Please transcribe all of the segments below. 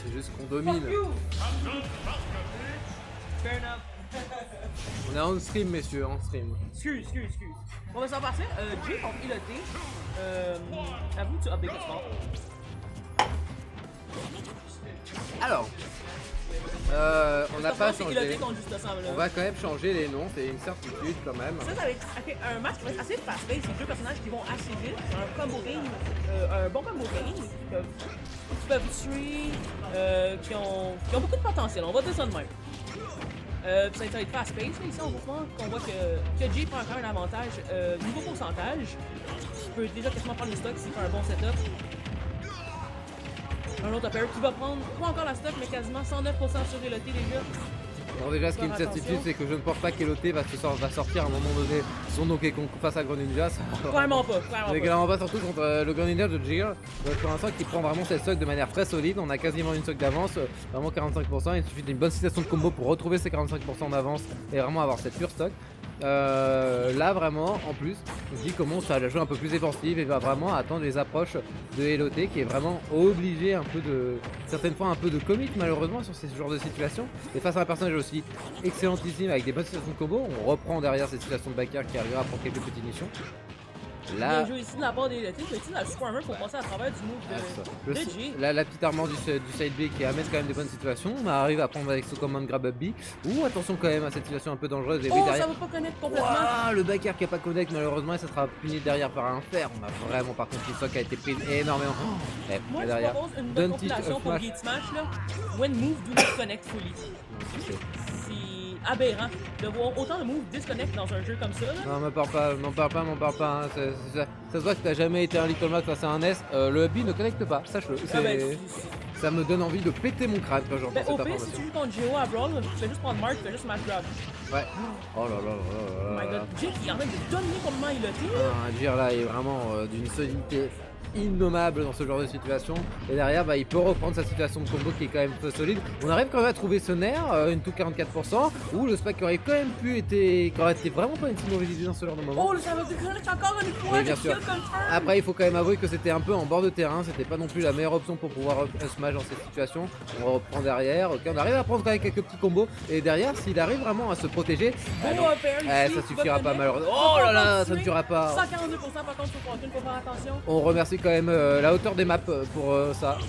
c'est juste qu'on domine. Fair enough. On est en stream, messieurs, en stream. Excuse. On va s'en passer. Jay contre Iloté. Avoue, tu updates le sport. Alors, on n'a pas changé. On va quand même changer les noms, c'est une certitude quand même. Ça va être un match qui va être assez fast-paced. C'est deux personnages qui vont assez vite. Un combo game, un bon combo game qui peuvent tuer, qui ont beaucoup de potentiel. On va dire ça de même. Ça va être fast-paced. Ici, on voit que Jay prend encore un avantage niveau pourcentage. Il peut déjà quasiment prendre le stock s'il fait un bon setup. Un autre upper qui va prendre, pas encore la stock, mais quasiment 109% sur Eloté, les gars. Bon, déjà, ce qui est une certitude, c'est que je ne pense pas qu'Eloté va sortir à un moment donné son Donkey Kong face à Greninja. Clairement pas. Clairement pas, surtout contre le Greninja de Jigger. Pour l'instant, qui prend vraiment cette stock de manière très solide. On a quasiment une stock d'avance, vraiment 45%. Il suffit d'une bonne situation de combo pour retrouver ces 45% d'avance et vraiment avoir cette pure stock. Là vraiment en plus il commence à la jouer un peu plus défensive et va vraiment attendre les approches de Eloté qui est vraiment obligé un peu de certaines fois un peu de commit malheureusement sur ce genre de situation et face à un personnage aussi excellentissime avec des bonnes situations de combo on reprend derrière cette situation de backer qui arrivera pour quelques petites missions. Là, bien joué ici de la part d'Eloté, tu utilises la Super Armor pour passer à travers du move de Jay. La petite armure du side B qui amène quand même des bonnes situations. On arrive à prendre avec ce command grab up B. Ouh, attention quand même à cette situation un peu dangereuse. Et derrière... ça va pas connecter complètement. Wow, le backer qui a pas connect malheureusement et ça sera puni derrière par un fer. On a vraiment par contre une stock qui a été prise énormément. Moi je derrière. propose une bonne compilation pour Gate Smash là. When move do not connect fully. Aberrant de voir autant de moves disconnect dans un jeu comme ça. Là. Non, m'en parle pas. Hein. Ça se voit que t'as jamais été un Little Mac face à un S. Le hubby ne connecte pas, sache-le. Ça me donne envie de péter mon crâne quand j'entends cette information. Si tu joues contre Geo à Brawl, tu fais juste prendre Mark, tu fais juste smash grab. Ouais. Oh là. Oh my god, Jay qui est en train de dominer complètement Iloté. Jir là est vraiment d'une solidité innommable dans ce genre de situation et derrière il peut reprendre sa situation de combo qui est quand même peu solide. On arrive quand même à trouver ce nerf, une tout 44% où le spike aurait quand même pu qui aurait été vraiment pas une si mauvaise idée dans ce genre de moment. Oh le serveur de connect encore une fois, bien sûr. Après il faut quand même avouer que c'était un peu en bord de terrain, c'était pas non plus la meilleure option pour pouvoir smash dans cette situation. On reprend derrière, ok on arrive à prendre quand même quelques petits combos et derrière s'il arrive vraiment à se protéger, ça suffira pas malheureusement. Oh là là, ça ne tuera pas. 142% par contre sur Fortune, faut faire attention. On remercie quand même la hauteur des maps pour ça.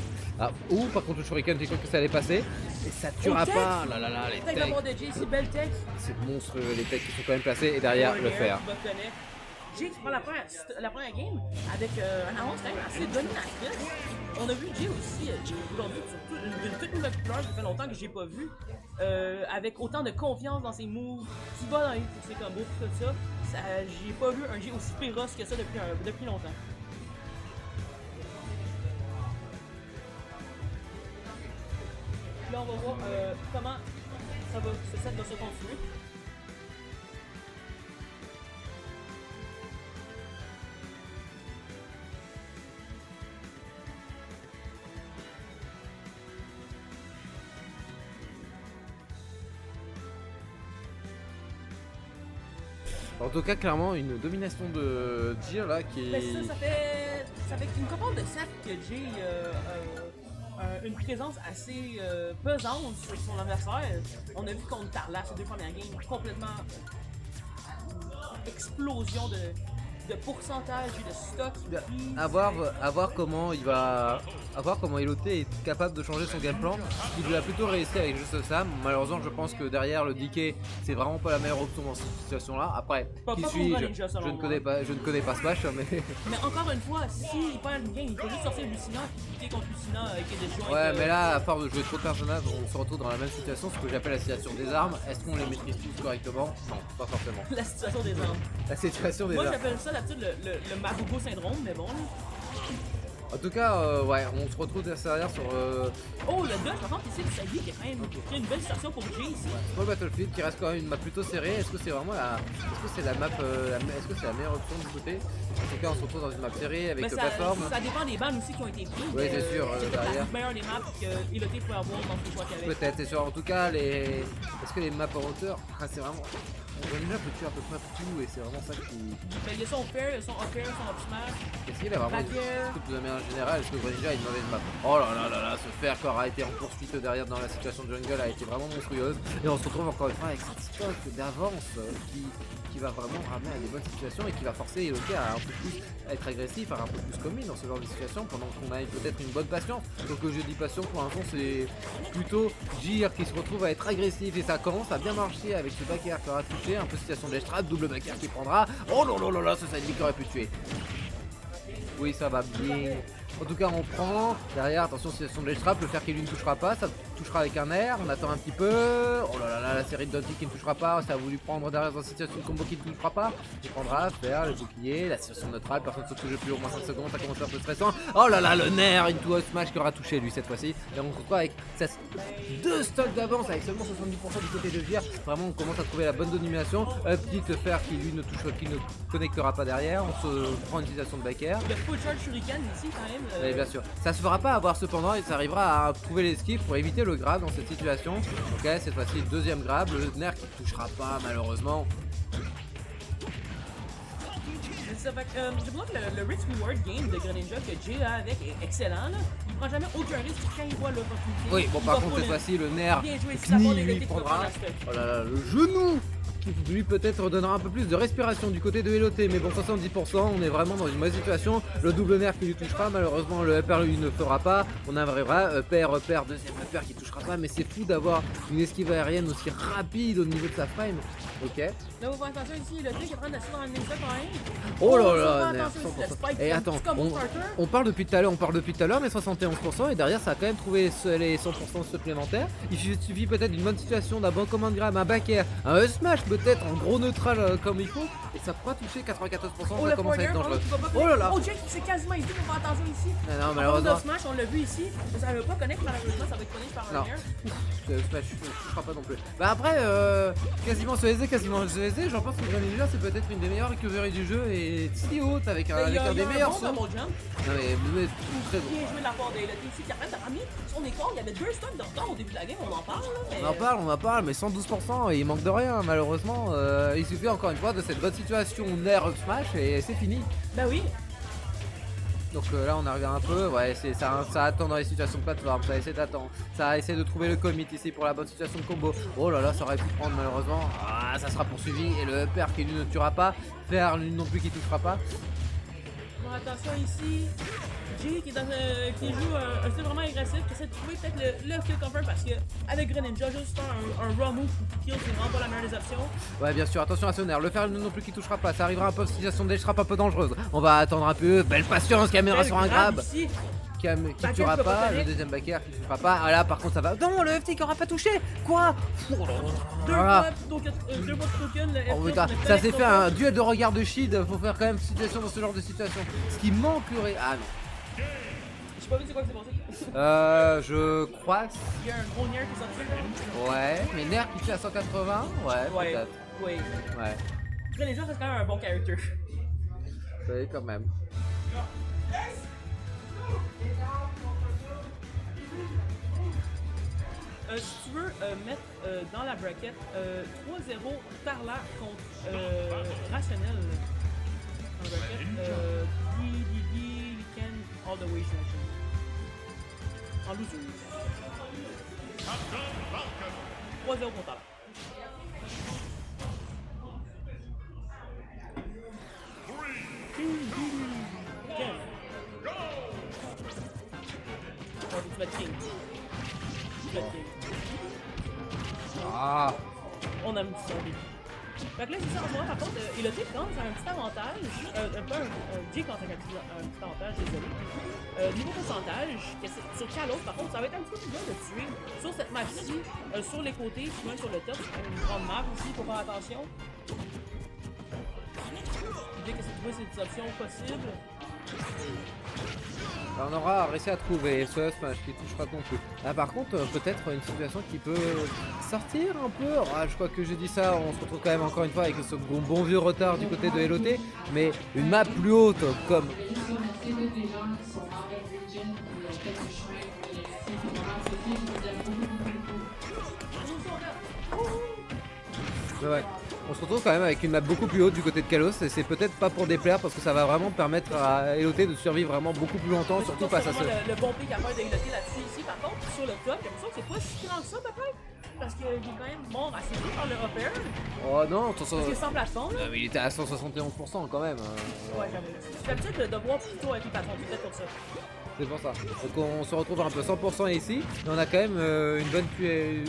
Ah, ou par contre le shuriken j'ai cru que ça allait passer et ça tuera pas. Là les techs. C'est monstrueux les techs qui sont quand même placés et derrière le fer. Jay qui prend la première game avec un avance quand même assez dominatrice. On a vu Jay aussi aujourd'hui sur une toute nouvelle couleur, ça fait longtemps que j'ai pas vu, avec autant de confiance dans ses moves, qui va dans ses combos, tout ça. J'ai pas vu un Jay aussi féroce que ça depuis longtemps. Là, on va voir comment ce set va se continuer. En tout cas, clairement, une domination de Jir là qui est. Ça fait une couple de sets que Jay une présence assez pesante sur son adversaire. On a vu contre Tarla ces deux premières games, complètement explosion de pourcentage et de stock. À voir comment il va. À voir comment Eloté est capable de changer son game plan. Il l'a plutôt réussi avec juste ça. Malheureusement, je pense que derrière le DK, c'est vraiment pas la meilleure option dans cette situation-là. Après, qui suis-je? Je ne connais pas Smash, mais. Mais encore une fois, s'il perd une game, il peut juste sortir Lucina et lutter contre Lucina qui est déjà. Ouais, mais là, à force de jouer trop de personnages, on se retrouve dans la même situation, ce que j'appelle la situation des armes. Est-ce qu'on les maîtrise tous correctement? Non, pas forcément. La situation des armes. La situation des armes. Moi, j'appelle ça d'habitude le Marugo syndrome, mais bon. En tout cas, ouais, on se retrouve derrière sur. Oh, le dodge, par contre, ici, ça dit qu'il y a quand même une belle situation pour Jay ici. Pour le Battlefield qui reste quand même une map plutôt serrée. Est-ce que c'est vraiment Est-ce que c'est la map. Est-ce que c'est la meilleure option du côté? En tout cas, on se retrouve dans une map serrée avec plateforme. Ça dépend des bandes aussi qui ont été prises. Oui, c'est sûr. C'est peut-être la meilleure des maps que Eloté peut avoir dans ses choix qu'avec. Peut-être, c'est sûr. En tout cas, est-ce que les maps en hauteur. Ah, c'est vraiment. Greninja peut tuer à peu près tout et c'est vraiment ça qui... Mais il y a son fair, il y a son up air, son up smash. Est-ce qu'il a vraiment Back air. une de manière générale? Est-ce que Greninja a une mauvaise map? Oh là là là là, ce fer qui aura été en poursuite derrière dans la situation de jungle a été vraiment monstrueuse. Et on se retrouve encore une fois avec cette stock d'avance qui va vraiment ramener à des bonnes situations et qui va forcer Eloqué à un peu plus être agressif, à un peu plus commune dans ce genre de situation pendant qu'on a peut-être une bonne patience. Donc je dis patience pour l'instant c'est plutôt Jir qui se retrouve à être agressif et ça commence à bien marcher avec ce back air qui aura touché, un peu situation de trap, double back air qui prendra. Oh là là là là, ce side qui aurait pu tuer. Oui ça va bien. En tout cas on prend, derrière attention situation de trap, le fer qui lui ne touchera pas, ça touchera avec un air, on attend un petit peu. Oh là là là, la série de Dante qui ne touchera pas, ça a voulu prendre derrière dans la situation de combo qui ne touchera pas. Il prendra, faire le bouclier, la situation neutrale, personne ne se touche plus au moins 5 secondes, ça commence à être un peu stressant. Oh là là, le nerf, une two smash qui aura touché lui cette fois-ci. Et on se retrouve avec 2 stocks d'avance avec seulement 70% du côté de Jir. Vraiment on commence à trouver la bonne domination. Petite fer qui lui ne touche, qui ne connectera pas derrière, on se prend une utilisation de back air. Il y a full charge shuriken ici quand même. Oui, bien sûr. Ça se fera pas avoir cependant et ça arrivera à trouver l'esquive pour éviter le grab dans cette situation. Ok, cette fois-ci, deuxième grab, le nerf qui ne touchera pas malheureusement. Ça fait que, je vois que le risk reward game de Greninja que Jay a avec est excellent. Là. Il prend jamais aucun risque quand il voit l'opportunité. Oui, bon, par contre, cette fois-ci, le nerf Knie lui prendra. Oh là là, le genou qui lui peut-être donnera un peu plus de respiration du côté de Eloté, mais bon 70%, on est vraiment dans une mauvaise situation. Le double nerf qui lui touchera, malheureusement le upper lui ne fera pas. On arrivera upper, deuxième upper qui touchera pas, mais c'est fou d'avoir une esquive aérienne aussi rapide au niveau de sa frame. Ok. Là vous faites attention ici, Eloté qui est en train d'assurer dans le ninja quand même. Oh là là, nerf attention ici, le 100%. spike Et attends, on parle depuis tout à l'heure, mais 71% et derrière ça a quand même trouvé les 100% supplémentaires. Il suffit peut-être d'une bonne situation, d'un bon command grab, un back air, un smash peut-être en gros neutral comme il faut et ça pourra toucher 94%, ça commence à être dangereux. Oh là là. Oh Jake c'est quasiment ici, faut faire attention ici. Non malheureusement. Le smash on l'a vu ici, ça ne veut pas connecter malheureusement, ça va être connecté par un air. Le smash ne touchera pas non plus. Bah après quasiment ce aisé, j'en pense que Greninja c'est peut-être une des meilleures recoveries du jeu et si haute avec un des meilleurs sons. Non mais très bon. Bien joué de la part d'Eloté ici qui a mis son écart, il y avait 2 stocks de retard au début de la game, on en parle là. Mais... On en parle mais 112% et il manque de rien malheureusement. Il suffit encore une fois de cette bonne situation nerf up smash et c'est fini. Bah oui. Donc là on arrive un peu, ouais ça attend dans les situations de plateforme, ça essaie d'attendre, ça essaie de trouver le commit ici pour la bonne situation de combo. Oh là là ça aurait pu prendre malheureusement, ça sera poursuivi et le upper qui lui ne tuera pas, faire lui non plus qui touchera pas. Bon attention ici, Jay qui joue un style vraiment agressif, qui essaie de trouver peut-être le kill confirm parce que avec Greninja juste faire un raw move kill c'est vraiment pas la meilleure des options. Ouais bien sûr, attention à ce nerf, le fer non plus qui touchera pas, ça arrivera un peu situation de trap un peu dangereuse. On va attendre un peu, belle patience qui amènera sur un grab. Ici. Qui tuera pas, le deuxième back air qui touchera pas. Ah là par contre ça va. Non le FT qui aura pas touché. Quoi? Deux fois token, le oh, putain, ça s'est fait un duel de regard de Shield. Faut faire quand même situation dans ce genre de situation. Ce qui manquerait. Ah non. J'ai pas vu c'est quoi que c'est passé. Je crois. Il y a un gros nerf qui s'en tire. Ouais, mais nerf qui fait à 180. Ouais, peut-être. Oui. Ouais. Greninja c'est quand même un bon character. Oui quand même. Si tu veux mettre dans la bracket 3-0 par là contre Rationnel en bracket, DDD, Ken, All the Way Junction. En loser. 3-0 contre là. Ken. Oh, tu vas King. Ah. On a mis ça au début. Fait que là, c'est ça, en ce moment, par contre, Eloté commence à un petit avantage. Jay commence à un petit avantage, désolé. Niveau pourcentage, sur Kalos, par contre, ça va être un petit peu plus dur de tuer sur cette map-ci, sur les côtés, puis même sur le top. C'est quand même une grande map aussi, faut faire attention. Dès que c'est trouver ces options possibles. On aura réussi à trouver ce smash qui touchera non plus. Là par contre peut-être une situation qui peut sortir un peu. Je crois que j'ai dit ça, on se retrouve quand même encore une fois avec ce bon vieux retard du côté de Eloté. Mais une map plus haute comme... Ouais. on se retrouve quand même avec une map beaucoup plus haute du côté de Kalos et c'est peut-être pas pour déplaire parce que ça va vraiment permettre à Eloté de survivre vraiment beaucoup plus longtemps, surtout face à ce... Le bon pic à faire de Eloté là-dessus ici, par contre, sur le top, j'ai l'impression que c'est pas si grand que ça peut-être. Parce qu'il est quand même mort assez vite par le upper. Oh non, Parce qu'il est sans plafond là. mais il était à 171% quand même. Ouais, j'avais. J'ai l'habitude de voir plutôt avec les patrons, c'est peut-être pour ça. C'est pour ça. Donc on se retrouve un peu 100% ici, mais on a quand même une bonne tuée.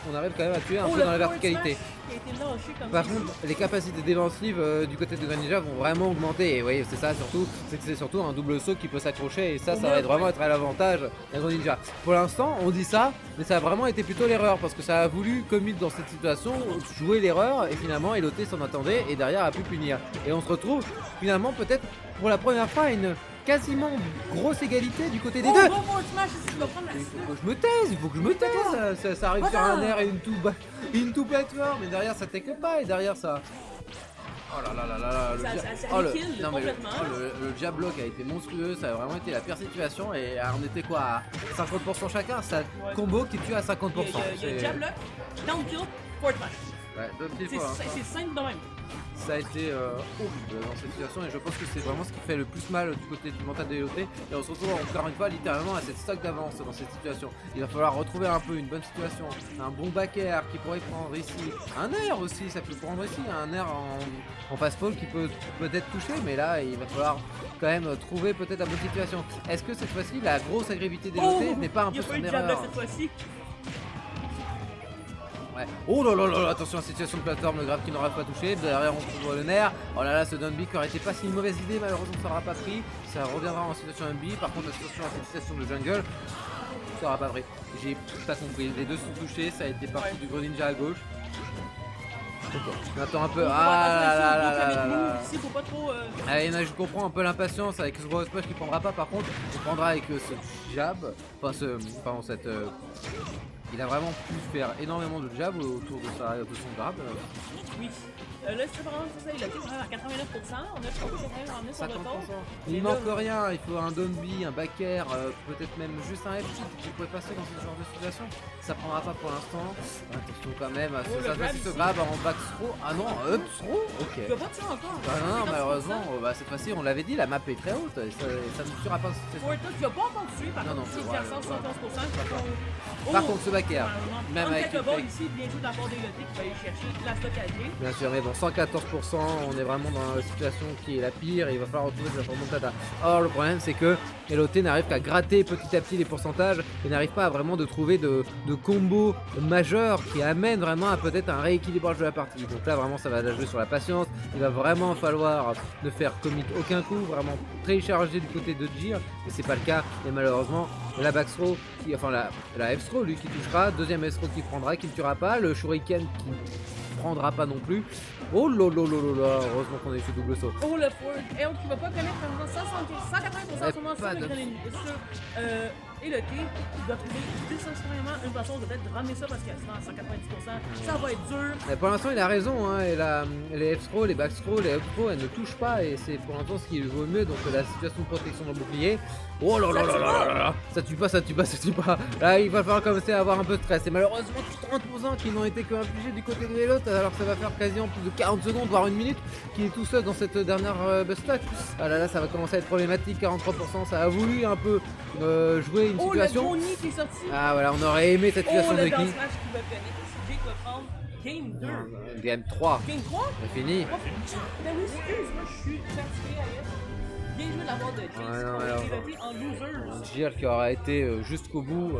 On arrive quand même à tuer un peu dans la verticalité. Qui a été lâché comme Par ça. contre, les capacités défensives du côté de Greninja vont vraiment augmenter. Et oui, c'est ça surtout, c'est que c'est surtout un double saut qui peut s'accrocher et ça va vraiment être à l'avantage d'un Greninja. Pour l'instant, on dit ça, mais ça a vraiment été plutôt l'erreur parce que ça a voulu, comme il dans cette situation, jouer l'erreur et finalement Eloté s'en attendait et derrière a pu punir. Et on se retrouve finalement peut-être pour la première fois à une quasiment grosse égalité du côté des deux. Bon, smash, si tu vas prendre la Il faut que je me taise, il faut que je me taise. Ça arrive sur un air et une tout plateforme, mais derrière ça take pas et derrière ça. Oh là là là là là, ça kill complètement. Le jab block a été monstrueux, ça a vraiment été la pire situation et on était quoi à 50% chacun, ça combo qui tue à 50%. Il y a jab block, down kill, forward smash. Ouais, deux petites fois. C'est simple de même. Ça a été horrible dans cette situation et je pense que c'est vraiment ce qui fait le plus mal du côté du mental de Eloté et on se retrouve encore une fois littéralement à cette stock d'avance dans cette situation. Il va falloir retrouver un peu une bonne situation, un bon back air qui pourrait prendre ici, un air aussi ça peut prendre ici, un air en fast-fall qui peut peut-être toucher mais là il va falloir quand même trouver peut-être la bonne situation. Est-ce que cette fois-ci la grosse agressivité d'Eloté n'est pas un peu son erreur? Il y a pas eu de jab block cette fois-ci. Ouais. Oh là là là là, attention à la situation de plateforme, le grave qui n'aura pas touché, derrière on trouve le nerf. Oh là là, ce down B qui aurait été pas si une mauvaise idée, malheureusement ça n'aura pas pris. Ça reviendra en situation MB, par contre la situation à cette situation de jungle, ça n'aura pas pris. J'ai pas compris, les deux sont touchés, ça a été parti du gros ninja à gauche. Ok, on attend un peu. Ah là là là là là. Ici, faut pas trop. Allez, je comprends un peu l'impatience avec ce gros smash qui prendra pas, par contre, il prendra avec ce jab, enfin pardon, cette. Il a vraiment pu faire énormément de jab autour de son grab. Oui. Là, c'est vraiment ça, il a été à 89%. On a trouvé quand même ramené sur le tour. Il manque rien, il faut un down B, un back air, peut-être même juste un F qui pourrait passer dans ce genre de situation. Ça prendra pas pour l'instant. Attention quand même, ce grab en back throw. Ah non, up throw. Ok. Tu vas pas tuer encore. Non, malheureusement, cette fois-ci on l'avait dit, la map est très haute et ça ne tuera pas. Ouais, toi, tu vas pas encore tuer par contre, si tu as 171%. Par contre, ce back air, même avec le ball ici, bien joué de la part d'Eloté qui va aller chercher la stock AG. Bien sûr, mais bon, 114%, on est vraiment dans la situation qui est la pire et il va falloir retrouver sa remontada. Or, le problème, c'est que Eloté n'arrive qu'à gratter petit à petit les pourcentages et n'arrive pas à vraiment de trouver de combos majeurs qui amènent vraiment à peut-être un rééquilibrage de la partie. Donc là, vraiment, ça va jouer sur la patience. Il va vraiment falloir ne faire commit aucun coup, vraiment très chargé du côté de Jir, et c'est pas le cas. Et malheureusement, la back throw, enfin la F throw, lui qui touchera, deuxième F throw qui prendra, qui ne tuera pas, le shuriken qui prendra pas non plus. Oh là, heureusement qu'on a eu ce double saut. Oh le forward, et on ne va pas connaître 180% sur et le T, il doit trouver désespérément une façon de peut-être ramener ça parce qu'il est à 190%. Ça va être dur. Mais pour l'instant, il a raison. Hein, et les F-throw, les back-throw, les up-throw, elles ne touchent pas. Et c'est pour l'instant ce qui vaut mieux. Donc la situation de protection dans le bouclier. Oh là là là là là là. Ça tue pas. Là, il va falloir commencer à avoir un peu de stress. Et malheureusement, 30% qui n'ont été que infligés du côté de l'autre. Alors ça va faire quasiment plus de 40 secondes, voire une minute, qu'il est tout seul dans cette dernière bust touch. Ah là là, ça va commencer à être problématique. 43%, ça a voulu un peu jouer une situation. Le qui est sorti. Ah voilà, on aurait aimé cette situation de Nick. Qui va gagner. Jake va prendre Game 2. Game 3. Game 3? C'est fini. Ben oui, excuse-moi, je suis fatigué à bien joué de la part de Jake. Ouais, Il a été en loser. Jir qui aura été jusqu'au bout.